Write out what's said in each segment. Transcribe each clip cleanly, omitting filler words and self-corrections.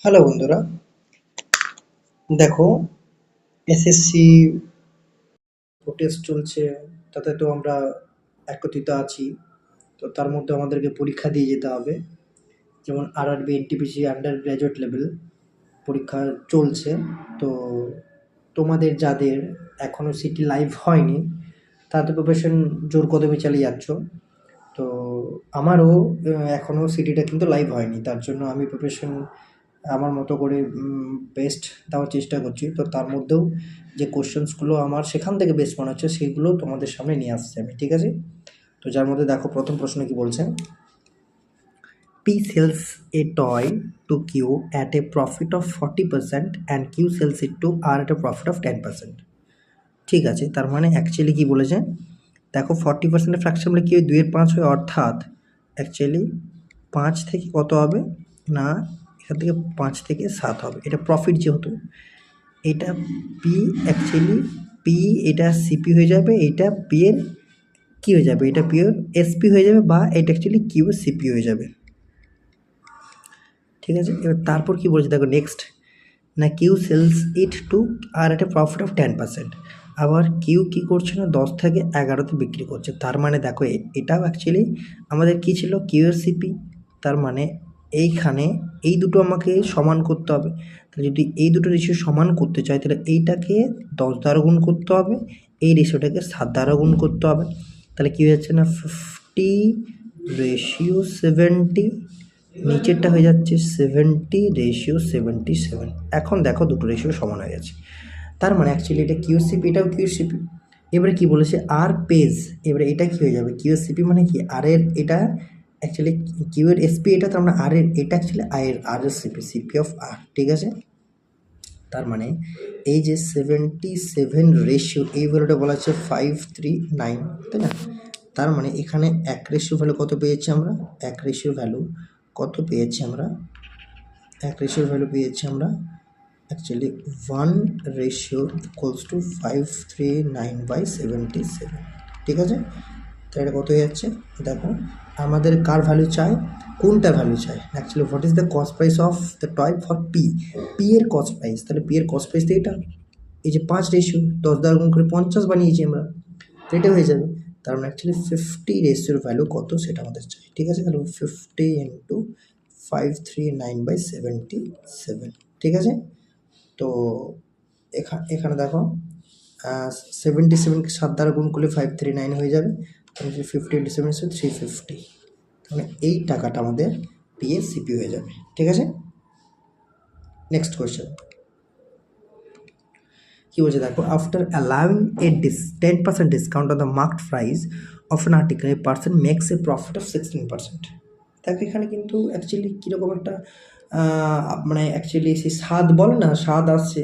Hello বন্ধুরা, দেখো SSC test চলছে, তাতে তো আমরা একত্রিত আছি। তো তার মধ্যে আমাদেরকে পরীক্ষা দিয়ে যেতে হবে। যেমন RRB, NTPC under graduate level পরীক্ষা চলছে। তো তোমাদের যাদের এখনও সিটি লাইভ হয়নি, তারা তো প্রিপারেশন জোর কদমে চালিয়ে যাচ্ছ। তো আমারও এখনও সিটিটা কিন্তু লাইভ হয়নি, তার জন্য আমি প্রিপারেশন আমার মতো করে বেস্ট দেওয়ার চেষ্টা করছি। তো তার মধ্যেও যে কোশ্চেন্সগুলো আমার সেখান থেকে বেস্ট মনে হচ্ছে সেগুলো তোমাদের সামনে নিয়ে আসছি আমি, ঠিক আছে? তো যার মধ্যে দেখো প্রথম প্রশ্ন কি বলছে, P sells a toy to Q at a profit of 40% and Q sells it to R at a profit of 10%। ঠিক আছে, তার মানে অ্যাকচুয়ালি কি বলেছে, দেখো 40% ফ্র্যাকশন বলে কি হয়, 2/5 হয়, অর্থাৎ অ্যাকচুয়ালি 5 থেকে কত হবে না, এখান থেকে 5 থেকে 7 হবে। এটা প্রফিট যেহেতু, এটা পি অ্যাকচুয়ালি পি, এটা সিপি হয়ে যাবে, এটা পি এর কী হয়ে যাবে, এটা পি এর এসপি হয়ে যাবে, বা এটা অ্যাকচুয়ালি কিউ এর সিপি হয়ে যাবে। ঠিক আছে, এবার তারপর কি বলছে দেখো নেক্সট, না কিউ সেলস ইট টু আর একটা প্রফিট অফ 10%। আবার কিউ কী করছে না, 10 থেকে 11তে বিক্রি করছে। তার মানে দেখো এটাও অ্যাকচুয়ালি আমাদের কী ছিল, কিউ এর সিপি। তার মানে এইখানে এই দুটো আমাকে সমান করতে হবে। তাহলে যদি এই দুটো রেশিও সমান করতে চাই, তাহলে এইটাকে 10 দ্বারা গুণ করতে হবে, এই রেশিওটাকে 7 দ্বারা গুণ করতে হবে। তাহলে কী হয়ে যাচ্ছে না, 50/70, নিচেরটা হয়ে যাচ্ছে 70/77। এখন দেখো দুটো রেশিও সমান হয়ে গেছে। তার মানে অ্যাকচুয়ালি এটা কিউসিপি, এটাও কিউসিপি। এবারে কি বলেছে, আর পেজ, এবারে এটা কি হয়ে যাবে, কিউসিপি মানে কি, আর এর এটা অ্যাকচুয়ালি কিউ এর এসপি, এটা তার মানে আর এর এটা অ্যাকচুয়ালি আর এর সিপি, সিপি অফ আর। ঠিক আছে, তার মানে এই যে 77 রেশিও, এই ভ্যালুটা বলা হচ্ছে 539, তাই না? তার মানে এখানে এক রেশিও ভ্যালু কত পেয়েছি আমরা, এক রেশিও ভ্যালু কত পেয়েছি আমরা, এক রেশিও ভ্যালু পেয়েছি আমরা অ্যাকচুয়ালি 1:539/77। ঠিক আছে, তাহলে এটা কত হয়ে যাচ্ছে, দেখো আমাদের কার ভ্যালু চাই, কোনটা ভ্যালু চাই, actually what is the cost price of the toy for P, P এর কস্ট প্রাইস। তাহলে পি এর কস্ট প্রাইস তো এটা, এই যে 5 রেশিও 10 দ্বারা গুণ করে 50 বানিয়েছি আমরা, তো এটা হয়ে যাবে। তার মানে অ্যাকচুয়ালি 50 রেশিওর ভ্যালু কত সেটা আমাদের চাই। ঠিক আছে, তাহলে 50 ইন্টু 539/77। ঠিক আছে, তো এখানে দেখো 77কে 7 দ্বারা গুণ করলে 539 হয়ে যাবে, 50 × 7 = 350। মানে এই টাকাটা আমাদের পিএসিপি হয়ে যাবে। ঠিক আছে, নেক্সট কোয়েশ্চেন কি বলছে দেখো, after allowing a 10% discount on the marked price of an article, a person makes a profit of 16%। দেখো এখানে কিন্তু অ্যাকচুয়ালি কীরকম একটা মানে অ্যাকচুয়ালি সেই স্বাদ বলে না, স্বাদ আসছে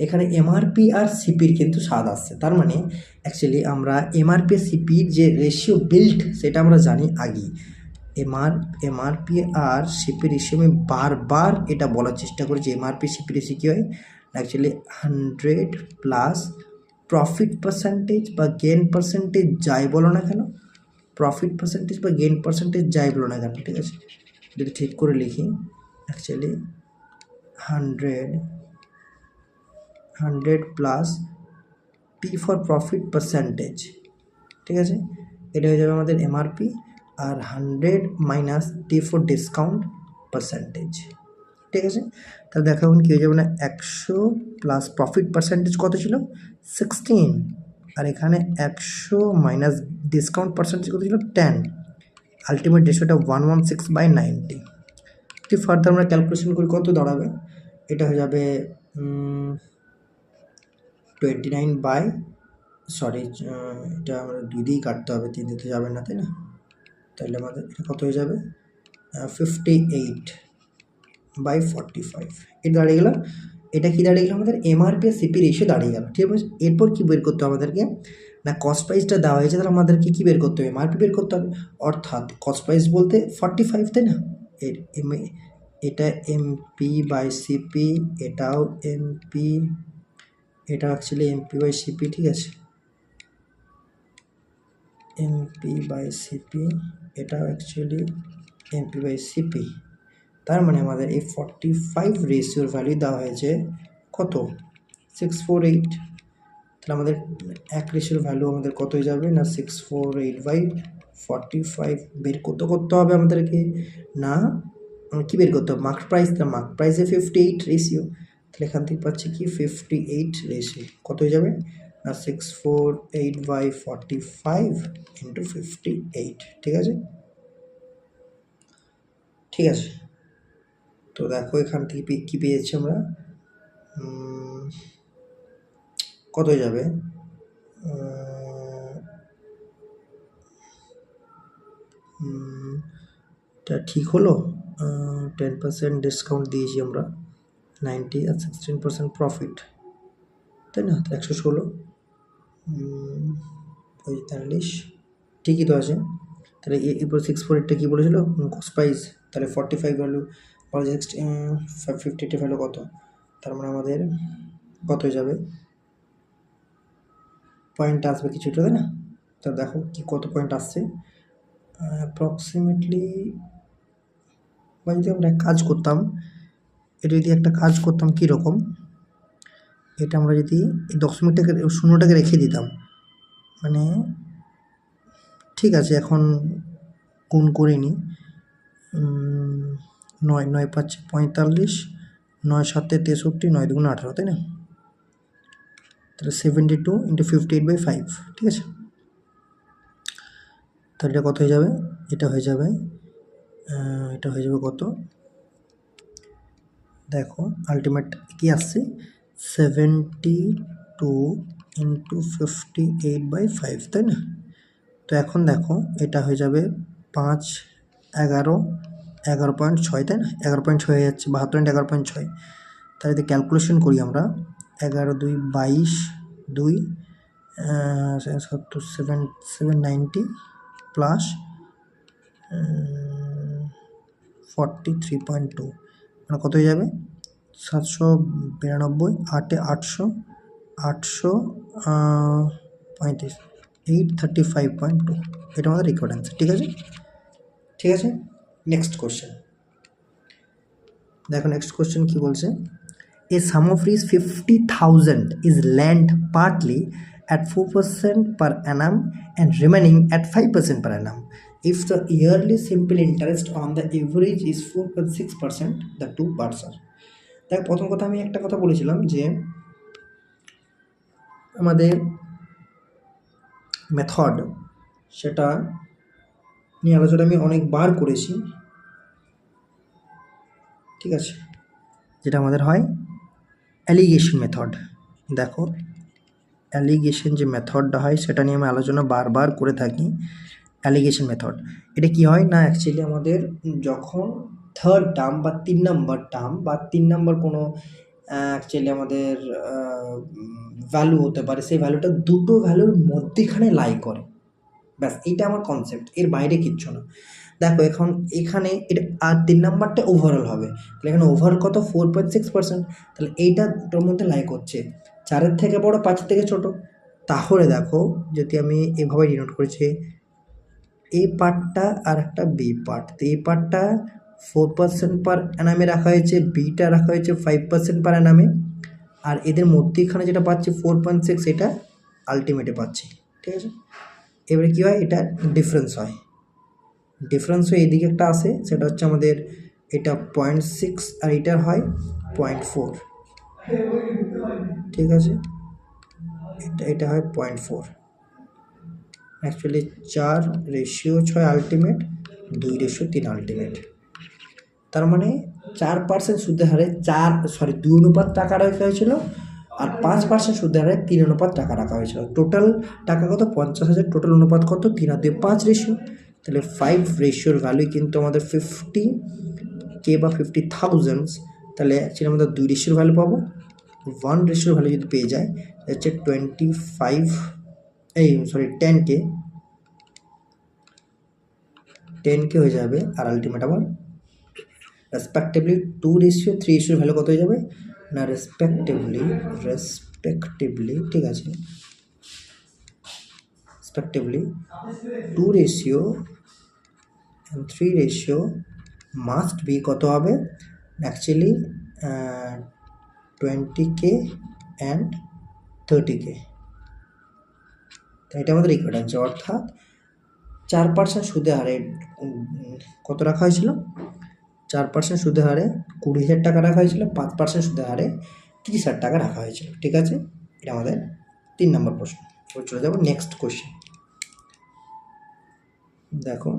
এখানে, এমআরপি আর সিপির কিন্তু স্বাদ আসছে। তার মানে অ্যাকচুয়ালি আমরা এমআরপি সিপির যে রেশিও বিল্ট সেটা আমরা জানি আগেই। এমআরপি আর সিপি রেশিও আমি বারবার এটা বলার চেষ্টা করি যে এমআরপি সিপি রেশিও কী হয়, অ্যাকচুয়ালি 100 প্লাস প্রফিট পার্সেন্টেজ বা গেন পার্সেন্টেজ যাই বলো না কেন, প্রফিট পার্সেন্টেজ বা গেন পার্সেন্টেজ যাই বলো না কেন, ঠিক আছে, যদি ঠিক করে লিখি actually 100 plus P for profit percentage. ঠিক আছে, এটা হয়ে যাবে আমাদের এমআরপি, আর 100 minus T for discount percentage. ঠিক আছে, তাহলে দেখো এখন কী হয়ে যাবে না, 100 প্লাস প্রফিট পার্সেন্টেজ কত ছিল 16, আর এখানে 100 মাইনাস ডিসকাউন্ট পার্সেন্টেজ কত ছিল 10, আলটিমেট রেশিওটা 116/90। যদি ফার্দার আমরা ক্যালকুলেশন করি কত দাঁড়াবে, এটা হয়ে যাবে 29 সরি, এটা আমরা 2 দিয়েই কাটতে হবে, 3 দিতে যাবে না, তাই না? তাহলে আমাদের এটা কত হয়ে যাবে, 58/45। এটা দাঁড়িয়ে গেল, এটা কি দাঁড়িয়ে গেল আমাদের এমআরপি আর সিপি রেশিও দাঁড়িয়ে গেল। ঠিক আছে, এরপর কি বের করতে হবে আমাদেরকে, না কস্ট প্রাইসটা দেওয়া হয়েছে, তাহলে আমাদেরকে কী বের করতে হবে, এমআরপি বের করতে হবে। অর্থাৎ কস্ট প্রাইস বলতে 45, তাই না, এর এটা MP/CP, এটাও MP, এটা অ্যাকচুয়ালি MP/CP। ঠিক আছে, MP/CP, এটাও অ্যাকচুয়ালি MP/CP। তার মানে আমাদের এই 45 রেশিওর ভ্যালু দেওয়া হয়েছে কত, 648। তাহলে আমাদের এক রেশিওর ভ্যালু আমাদের কত হয়ে যাবে না 648/45 বের করতে হবে আমাদেরকে না, কী বের করতে হবে, মার্ক প্রাইস। তার মার্ক প্রাইসে 58 রেশিও, তাহলে এখান থেকে পাচ্ছি কি 58 রেশিও, কত হয়ে যাবে না 648/45 ইন্টু 58। ঠিক আছে, ঠিক আছে। তো দেখো এখান থেকে কী পেয়েছি আমরা, কত হয়ে যাবে, এটা ঠিক হলো, 10% ডিসকাউন্ট দিয়েছি আমরা, 90 আর 16% প্রফিট, তাই না? 116, 45, ঠিকই তো আছে। তাহলে এরপর 648টা কী বলেছিল, কস্ট প্রাইস, তাহলে 45 ভ্যালু, 58 ভ্যালু কত, তার মানে আমাদের কত হয়ে যাবে, পয়েন্ট আসবে কিছুটা, তাই না? তা দেখো কি কত পয়েন্ট আসছে অ্যাপ্রক্সিমেটলি। বা যদি আমরা কাজ করতাম, এটা যদি একটা কাজ করতাম কীরকম, এটা আমরা যদি এই দশমিকটাকে শূন্যটাকে রেখে দিতাম, মানে ঠিক আছে এখন গুণ করে নিই, 9 9 5 45, 9 7 63, 9 2 18, তাই না? তাহলে 72 ইন্টু 58/5, ঠিক আছে। তাহলে এটা কত হয়ে যাবে, এটা হয়ে যাবে কত, দেখো আলটিমেট কি আসছে, 72 ইন্টু 58/5, তাই না? তো এখন দেখো এটা হয়ে যাবে 5 11 11.6, তাই না? 11.6 হয়ে যাচ্ছে, 72 11.6। তাহলে যদি ক্যালকুলেশন করি আমরা, 11 2 22, 2 790 প্লাস 43.2, মানে কত হয়ে যাবে 792, 8 800, 835, 835.2, এটা আমাদের রিকোয়ার্ড অ্যান্সার। ঠিক আছে, ঠিক আছে। নেক্সট কোশ্চেন দেখো, নেক্সট কোশ্চেন কী বলছে, a sum of rupees 50,000 is lent partly at 4% per annum and remaining at 5% per annum. If the yearly simple interest on the average is 4.6%, the two parts are. দেখ প্রথম কথা আমি একটা কথা বলেছিলাম যে আমাদের মেথড সেটা নিয়ে আলোচনা আমি অনেকবার করেছি, ঠিক আছে, যেটা আমাদের হয় অ্যালিগেশন মেথড। দেখো অ্যালিগেশন যে মেথডটা হয় সেটা নিয়ে আমি আলোচনা বারবার করে থাকি। অ্যালিগেশন মেথড এটা কি হয় না, অ্যাকচুয়ালি আমাদের যখন থার্ড টার্ম বা 3 নম্বর টার্ম বা 3 নম্বর কোনো অ্যাকচুয়ালি আমাদের ভ্যালু হতে পারে, সেই ভ্যালুটা দুটো ভ্যালুর মধ্যেখানে লাই করে, ব্যাস এইটা আমার কনসেপ্ট, এর বাইরে কিচ্ছু না। দেখো এখন এখানে এটা আর 3 নাম্বারটা ওভারঅল হবে, তাহলে এখানে ওভার কত 4.6%, তাহলে এইটা দুটোর মধ্যে লাই করছে, 4-এর থেকে বড় 5-এর থেকে ছোট। তাহলে দেখো যদি আমি এভাবে ডিনোট করেছি, এই পার্টটা আর একটা বি পার্ট, তো এই পার্টটা 4% পার অ্যানামে রাখা হয়েছে, বিটা রাখা হয়েছে 5% পার অ্যানামে, আর এদের মধ্যেখানে যেটা পাচ্ছি 4.6, এটা আলটিমেটে পাচ্ছি, ঠিক আছে। এবারে কী হয়, এটা ডিফারেন্স হয়, ডিফারেন্স হয়ে এদিকে একটা আসে, সেটা হচ্ছে আমাদের এটা 0.6 আর এটার হয় 0.4, ঠিক আছে, এটা হয় 0.4। অ্যাকচুয়ালি 4:6 আলটিমেট, 2:3 আলটিমেট, তার মানে 4% সুদের হারে 2 অনুপাত টাকা রাখা হয়েছিল, আর 5% সুদের হারে 3 অনুপাত টাকা রাখা হয়েছিল। টোটাল টাকা কত 50,000, টোটাল অনুপাত কত 3:5 রেশিও। তাহলে 5 রেশিওর ভ্যালু কিন্তু আমাদের 50K বা 50,000, তাহলে অ্যাকচুয়ালি আমাদের 2 রেশিওর ভ্যালু পাবো, 1 রেশিওর ভ্যালু যদি পেয়ে যায় হচ্ছে 10K হয়ে যাবে, আর আলটিমেট আবার রেসপেক্টিভলি 2:3 রেশিওর ভ্যালু কত হয়ে যাবে না রেসপেক্টিভলি, ঠিক আছে, respectively 2 ratio and 3 ratio must be কত হবে অ্যাকচুয়ালি 20K অ্যান্ড 30K। এটা আমাদের ইকুয়েট আছে, অর্থাৎ 4% সুদের হারে কত রাখা হয়েছিল, 4% সুদের হারে 20,000 টাকা রাখা হয়েছিল, 5% সুদের হারে 30,000 টাকা রাখা হয়েছিল। ঠিক আছে, এটা আমাদের 3 নম্বর প্রশ্ন। এবার চলে যাবো নেক্সট কোয়েশ্চেন। দেখো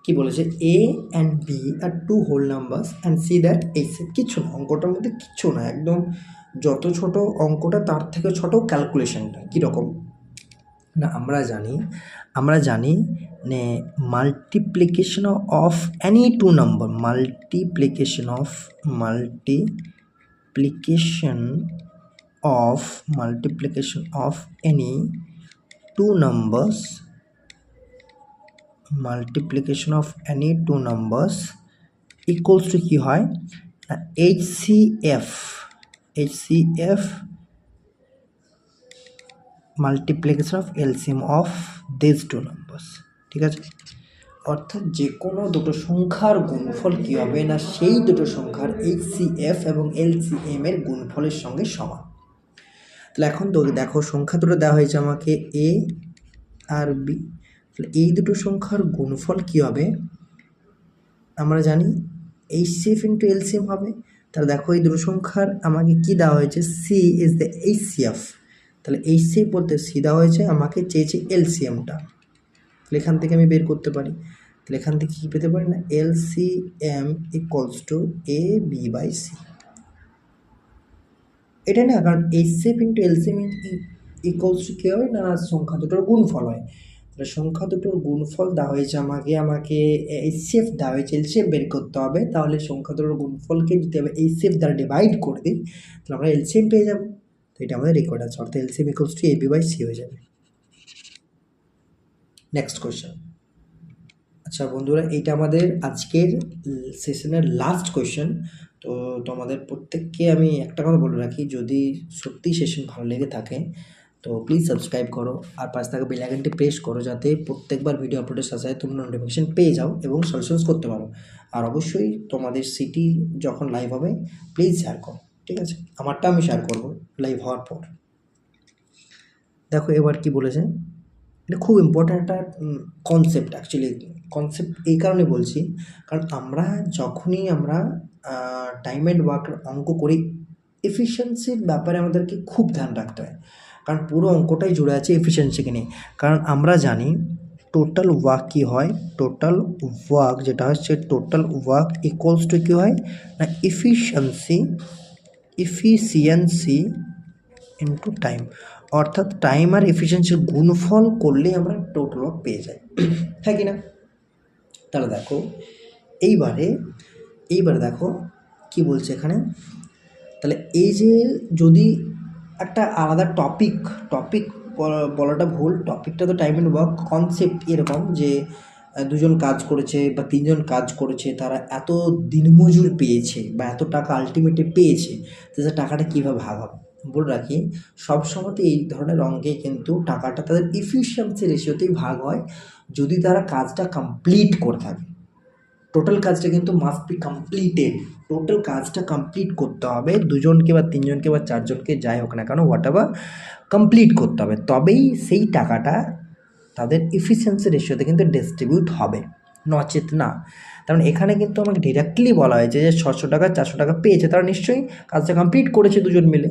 কি বলেছে, A and B are two whole numbers and C that H. কিচ্ছু না, অঙ্কটার মধ্যে কিচ্ছু না, একদম যত ছোট অঙ্কটা তার থেকে ছোট ক্যালকুলেশনটা কীরকম না আমরা জানি নে multiplication of any two number, multiplication of any two numbers, multiplication of any two numbers equals to কী হয়, HCF multiplication of LCM of this two numbers. ঠিক আছে, অর্থাৎ যে কোনো দুটো সংখ্যার গুণফল কী হবে না, সেই দুটো সংখ্যার HCF এবং LCM এর গুণফলের সঙ্গে সমান। তাহলে এখন দেখো সংখ্যা দুটো দেওয়া হয়েছে আমাকে A আর B, তাহলে এই দুটো সংখ্যার গুণফল কী হবে আমরা জানি HCF ইন্টু LCM হবে। তাহলে দেখো এই দুটো সংখ্যার আমাকে কি দেওয়া হয়েছে, C ইজ দ্য HCF, তাহলে HCF বলতে C দেওয়া হয়েছে, আমাকে চেয়েছে LCMটা, তাহলে এখান থেকে আমি বের করতে পারি। তাহলে এখান থেকে কী পেতে পারি না, LCM ইকুয়ালস টু AB/C। এটা না, কারণ HCF into LCM equals to কী হয় না, সংখ্যা দুটোর গুণফল হয়। তাহলে সংখ্যা দুটোর গুণফল দেওয়া হয়েছে আমাকে HCF দেওয়া হয়েছে, LCM বের করতে হবে। তাহলে সংখ্যা দুটোর গুণফলকে যদি আমরা HCF দ্বারা ডিভাইড করে দিই তাহলে আমরা LCM পেয়ে যাবো। তো এটা আমাদের রেকর্ড আছে, অর্থাৎ LCM ইকুয়ালস টু AB/C হয়ে যাবে। Next question. আচ্ছা বন্ধুরা, এইটা আমাদের আজকের সেশনের লাস্ট কোয়েশ্চেন। তো তোমাদের প্রত্যেককে আমি একটা কথা বলে রাখি, যদি সত্যি সেশন ভালো লেগে থাকে তো প্লিজ সাবস্ক্রাইব করো আর পাশে থাকা বেল আইকনটি প্রেস করো, যাতে প্রত্যেকবার ভিডিও আপলোডের সাথে সাথে তোমরা নোটিফিকেশন পেয়ে যাও এবং সলিউশনস করতে পারো। আর অবশ্যই তোমাদের সিটি যখন লাইভ হবে প্লিজ শেয়ার করো। ঠিক আছে, আমারটা আমি শেয়ার করবো লাইভ হওয়ার পর। দেখো এবার কি বলেছে, এটা খুব ইম্পর্ট্যান্ট একটা কনসেপ্ট। অ্যাকচুয়ালি কনসেপ্ট এই কারণে বলছি, কারণ যখনই আমরা টাইম অ্যান্ড ওয়ার্কের অঙ্ক করি, এফিসিয়েন্সির ব্যাপারে আমাদেরকে খুব ধ্যান রাখতে হয়, কারণ পুরো অঙ্কটাই জুড়ে আছে এফিসিয়েন্সিকে নিয়ে। কারণ আমরা জানি টোটাল ওয়ার্ক কী হয়, টোটাল ওয়ার্ক যেটা হচ্ছে টোটাল ওয়ার্ক ইকুয়ালস টু কী হয় না, এফিসিয়েন্সি ইন্টু টাইম, অর্থাৎ টাইম আর এফিসিয়েন্সির গুণফল করলে আমরা টোটাল ওয়ার্ক পেয়ে যাই, হ্যাঁ কি না। তাহলে দেখো এইবারে দেখো কি বলছে এখানে, তাহলে এই যে যদি একটা আলাদা টপিক বলাটা ভুল, টপিকটা তো টাইম অ্যান্ড ওয়ার্ক, কনসেপ্ট এরকম যে দুজন কাজ করেছে বা তিনজন কাজ করেছে, তারা এত দিনমজুর পেয়েছে বা এত টাকা আলটিমেটলি পেয়েছে, তো সে টাকাটা কীভাবে ভাগ হবে। বলে রাখি, সবসময়তে এই ধরনের অঙ্কে কিন্তু টাকাটা তাদের এফিসিয়েন্সি রেশিওতেই ভাগ হয়, যদি তারা কাজটা কমপ্লিট করে থাকে। টোটাল কাজটা কিন্তু মাস্ট বি কমপ্লিটেড, টোটাল কাজটা কমপ্লিট করতে হবে, দুজনকে বা তিনজনকে বা চারজনকে যাই হোক না কেন, হোয়াট এভার কমপ্লিট করতে হবে, তবেই সেই টাকাটা তাদের এফিসিয়েন্সি রেশিওতে কিন্তু ডিস্ট্রিবিউট হবে, নচেত না। কারণ এখানে কিন্তু আমাকে ডিরেক্টলি বলা হয়েছে যে 600 টাকা 400 টাকা পেয়েছে, তারা নিশ্চয়ই কাজটা কমপ্লিট করেছে দুজন মিলে।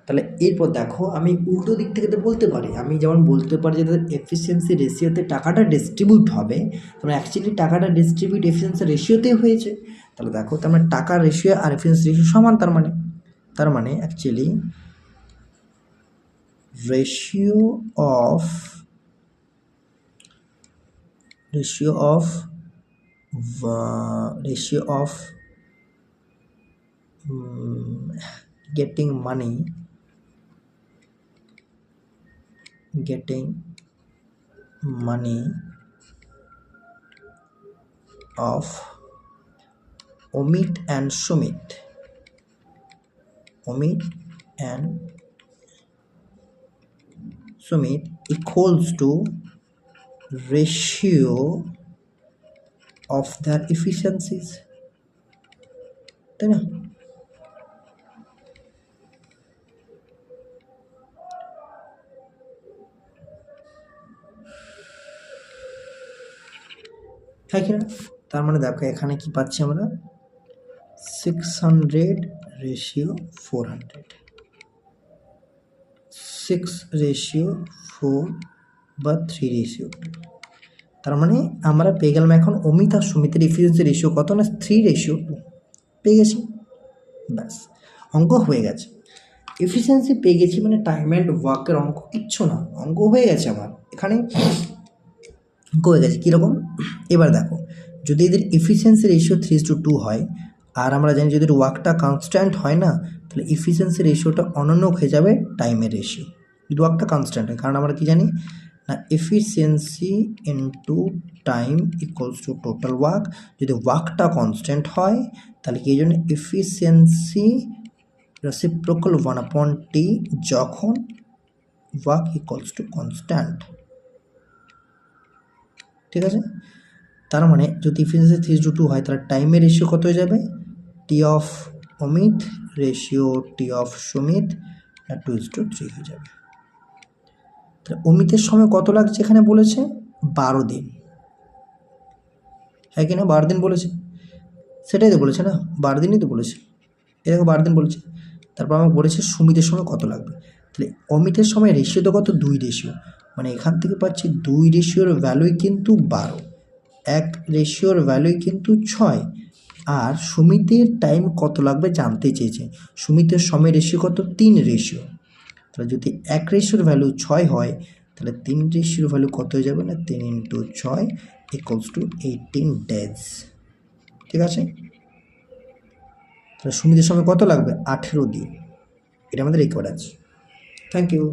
তাহলে এরপর দেখো আমি উল্টো দিক থেকে তো বলতে পারি, আমি যেমন বলতে পারি যে তাদের এফিসিয়েন্সি রেশিওতে টাকাটা ডিস্ট্রিবিউট হবে, তাহলে অ্যাকচুয়ালি টাকাটা ডিস্ট্রিবিউট এফিসিয়েন্সি রেশিওতেই হয়েছে। তাহলে দেখো তার মানে টাকার রেশিও আর এফিসিয়েন্সি রেশিও সমান, তার মানে actually ratio of getting money of Omit and Sumit equals to ratio of their efficiencies, তাই না? হ্যাঁ কি না? তার মানে দেখো এখানে কি পাচ্ছি আমরা, 600/400, 6:4 বা 3:2। তার মানে আমরা পেয়ে গেলাম এখন অমিত আর সুমিতের এফিসিয়েন্সি রেশিও কত না, 3:2 পেয়ে গেছি। ব্যাস, অঙ্ক হয়ে গেছে। এফিসিয়েন্সি পেয়ে গেছি মানে টাইম অ্যান্ড ওয়ার্কের অঙ্ক কিচ্ছু না, অঙ্ক হয়ে গেছে আমার এখানে, অঙ্ক হয়ে গেছে। কীরকম, এবার দেখো, যদি এদের এফিসিয়েন্সি রেশিও 3:2 হয়, আর আমরা জানি যদি ওয়ার্কটা কনস্ট্যান্ট হয় না, তাহলে এফিসিয়েন্সি রেশিওটা অনন্য হয়ে যাবে টাইমের রেশিও, যদি ওয়ার্কটা কনস্ট্যান্ট হয়। কারণ আমরা কি জানি না, efficiency into time equals to total work. যদি ওয়ার্কটা কনস্ট্যান্ট হয় তাহলে কি, এই জন্য এফিসিয়েন্সি রেসিপ্রোকাল 1/t যখন ওয়ার্ক ইকুয়ালস টু কনস্ট্যান্ট, ঠিক আছে? তার মানে যদি এফিসিয়েন্সি 3:2 হয় তাহলে টাইমের রেশিও কত হয়ে যাবে, T of Amit ratio T of Sumit 2:3 হয়ে যাবে। তাহলে অমিতের সময় কত লাগছে এখানে বলেছে, 12 দিন, হ্যাঁ কি না? 12 দিন বলেছে, সেটাই তো বলেছে না, 12 দিনই তো বলেছে, এরকম 12 দিন বলেছে। তারপর আমাকে বলেছে সুমিতের সময় কত লাগবে, তাহলে অমিতের সময় রেশিও তো কত, 2:, মানে এখান থেকে পাচ্ছি 2:র ভ্যালুই কিন্তু 12, 1:র ভ্যালুই কিন্তু 6। আর সুমিতের টাইম কত লাগবে জানতে চেয়েছে, সুমিতের সময় রেশিও কত, 3:, তাহলে যদি 1:র ভ্যালু 6 হয় তাহলে 3:র ভ্যালু কত হয়ে যাবে না, 3 × 6 = 18 days, ঠিক আছে? তাহলে সুমিতের সময় কত লাগবে, 18 দিন। এটা আমাদের রিকোয়ার্ড আছে। Thank you.